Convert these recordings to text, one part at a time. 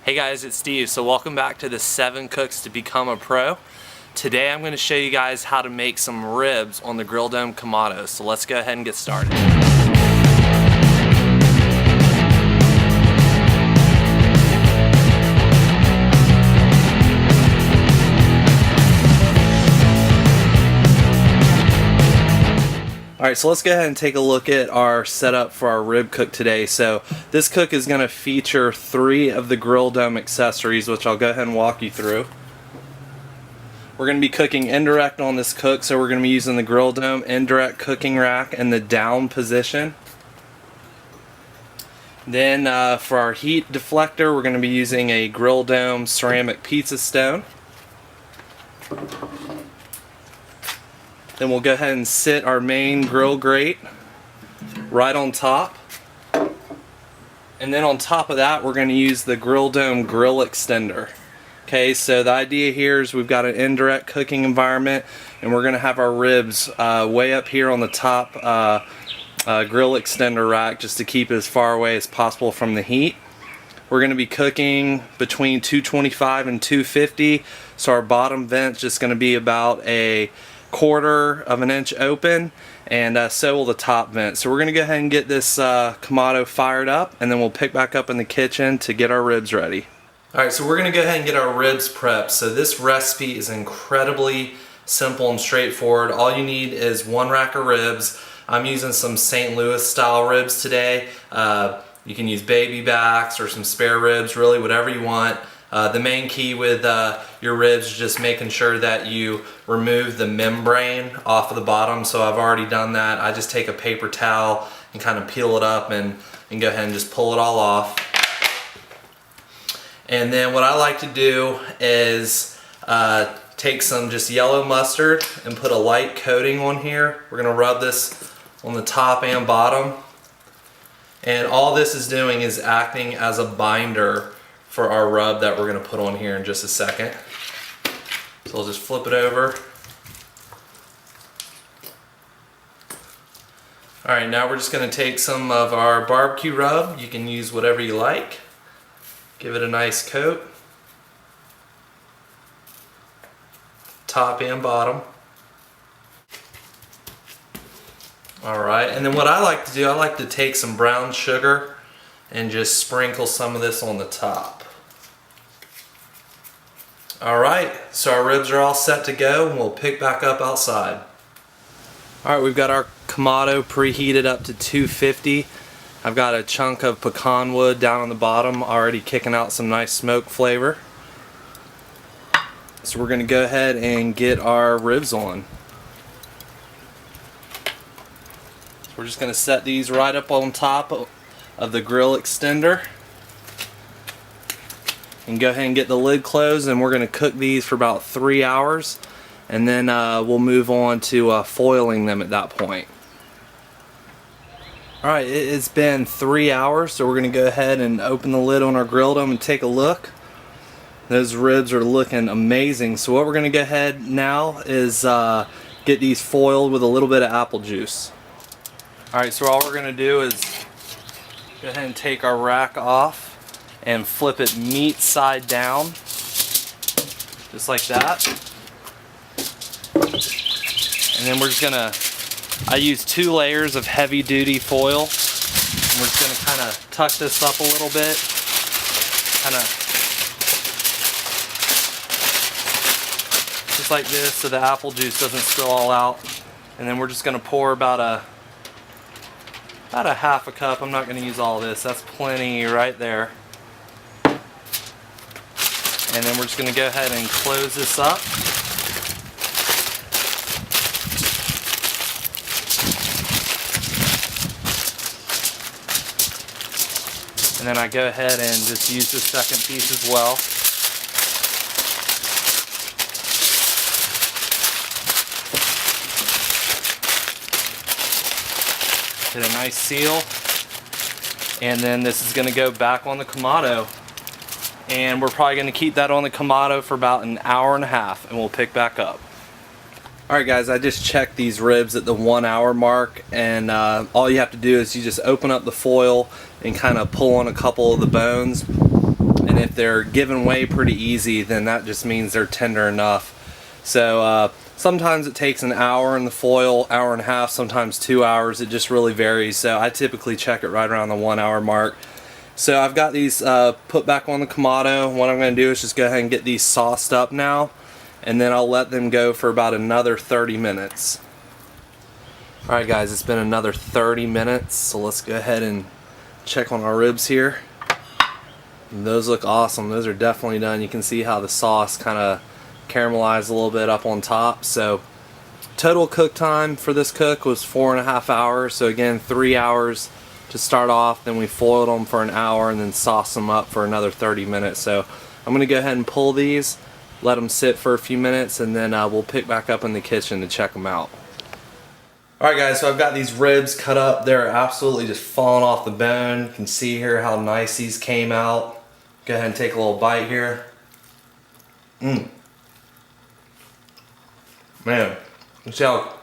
Hey guys, it's Steve. So welcome back to the 7 Cooks to Become a Pro. Today I'm going to show you guys how to make some ribs on the Grill Dome Kamado. So let's go ahead and get started. Alright, so let's go ahead and take a look at our setup for our rib cook today. So this cook is going to feature 3 of the Grill Dome accessories, which I'll go ahead and walk you through. We're going to be cooking indirect on this cook, so we're going to be using the Grill Dome indirect cooking rack in the down position. Then for our heat deflector, we're going to be using a Grill Dome ceramic pizza stone. Then we'll go ahead and sit our main grill grate right on top. And then on top of that, we're going to use the Grill Dome grill extender. Okay, so the idea here is we've got an indirect cooking environment, and we're going to have our ribs way up here on the top grill extender rack just to keep it as far away as possible from the heat. We're going to be cooking between 225 and 250, so our bottom vent's just going to be about a 1/4 of an inch open, and so will the top vent. So we're going to go ahead and get this Kamado fired up, and then we'll pick back up in the kitchen to get our ribs ready. Alright, so we're going to go ahead and get our ribs prepped. So this recipe is incredibly simple and straightforward. All you need is 1 rack of ribs. I'm using some St. Louis style ribs today. You can use baby backs or some spare ribs, really whatever you want. The main key with your ribs is just making sure that you remove the membrane off of the bottom. So I've already done that. I just take a paper towel and kind of peel it up and go ahead and just pull it all off. And then what I like to do is take some just yellow mustard and put a light coating on here. We're going to rub this on the top and bottom. And all this is doing is acting as a binder for our rub that we're going to put on here in just a second. So I'll just flip it over. Alright, now we're just going to take some of our barbecue rub. You can use whatever you like. Give it a nice coat. Top and bottom. Alright, and then what I like to do, I like to take some brown sugar and just sprinkle some of this on the top. Alright, so our ribs are all set to go, and we'll pick back up outside. Alright, we've got our Kamado preheated up to 250. I've got a chunk of pecan wood down on the bottom already kicking out some nice smoke flavor. So we're going to go ahead and get our ribs on. So we're just going to set these right up on top of the grill extender. And go ahead and get the lid closed, and we're going to cook these for about 3 hours, and then we'll move on to foiling them at that point. Alright, it's been 3 hours, so we're going to go ahead and open the lid on our Grill Dome and take a look. Those ribs are looking amazing. So what we're going to go ahead now is get these foiled with a little bit of apple juice. Alright, so all we're going to do is go ahead and take our rack off and flip it meat side down, just like that. And then we're just gonna, I use 2 layers of heavy duty foil. And we're just gonna kind of tuck this up a little bit, kind of just like this, so the apple juice doesn't spill all out. And then we're just gonna pour about a 1/2 cup. I'm not gonna use all of this. That's plenty right there. And then we're just going to go ahead and close this up. And then I go ahead and just use the second piece as well. Get a nice seal. And then this is going to go back on the Kamado. And we're probably going to keep that on the Kamado for about 1.5 hours, and we'll pick back up. Alright guys, I just checked these ribs at the 1 hour mark, and all you have to do is you just open up the foil and kind of pull on a couple of the bones, and and if they're giving way pretty easy, then that just means they're tender enough. So sometimes it takes an hour in the foil, hour and a half, sometimes 2 hours. It just really varies. So I typically check it right around the 1 hour mark. So I've got these put back on the Kamado. What I'm going to do is just go ahead and get these sauced up now, and then I'll let them go for about another 30 minutes. Alright guys, it's been another 30 minutes, so let's go ahead and check on our ribs here. And those look awesome. Those are definitely done. You can see how the sauce kind of caramelized a little bit up on top. So total cook time for this cook was 4.5 hours. So again, 3 hours to start off, then we foiled them for an hour and then sauced them up for another 30 minutes. So I'm going to go ahead and pull these, let them sit for a few minutes, and then we'll pick back up in the kitchen to check them out. Alright guys, so I've got these ribs cut up. They're absolutely just falling off the bone. You can see here how nice these came out. Go ahead and take a little bite here. Man, you see how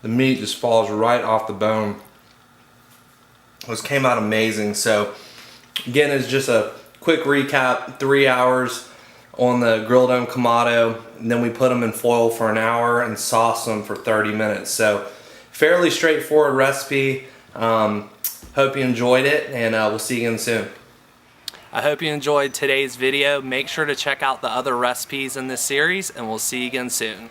the meat just falls right off the bone. Those came out amazing. So again, it's just a quick recap. 3 hours on the Grill Dome Kamado, and then we put them in foil for an hour and sauce them for 30 minutes. So fairly straightforward recipe. Hope you enjoyed it, and we'll see you again soon. I hope you enjoyed today's video. Make sure to check out the other recipes in this series, and we'll see you again soon.